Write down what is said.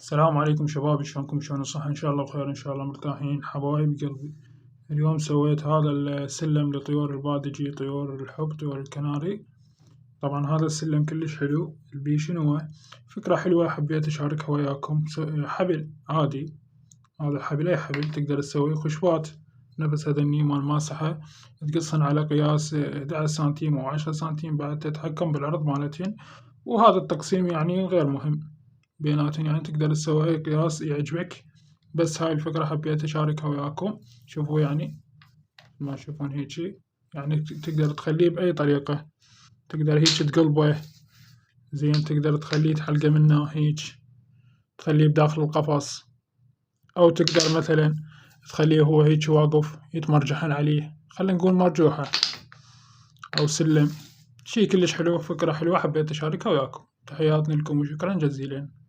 السلام عليكم شباب، شلونكم؟ شلون صح؟ إن شاء الله بخير، إن شاء الله مرتاحين حبايب قلبي. اليوم سويت هذا السلم لطيور البادجي، طيور الحب، طيور الكناري. طبعا هذا السلم كلش حلو. البي شنو فكرة حلوة حبيت أشاركها وياكم. حبل عادي، هذا حبل، أي حبل تقدر تسوي خشبات نفس هذا النيم الماسحة، تقصهن على قياس 11 سنتيم أو 10 سنتيم، بعد تتحكم بالعرض مالتهن. وهذا التقسيم يعني غير مهم بيناتهم، يعني تقدر تسوي أي قياس يعجبك. بس هاي الفكرة حبيت أشاركها وياكم. شوفوا يعني ما تشوفون هيجي، يعني تقدر تخليه بأي طريقة. تقدر هيج تقلبه زين، تقدر تخليه تحلقه منه هيج، تخليه بداخل القفص، أو تقدر مثلا تخليه هو هيج واقف يتمرجحن عليه، خلينا نقول مرجوحة أو سلم. شي كلش حلو، فكرة حلوة حبيت أشاركها وياكم. تحياتنا لكم وشكرا جزيلا.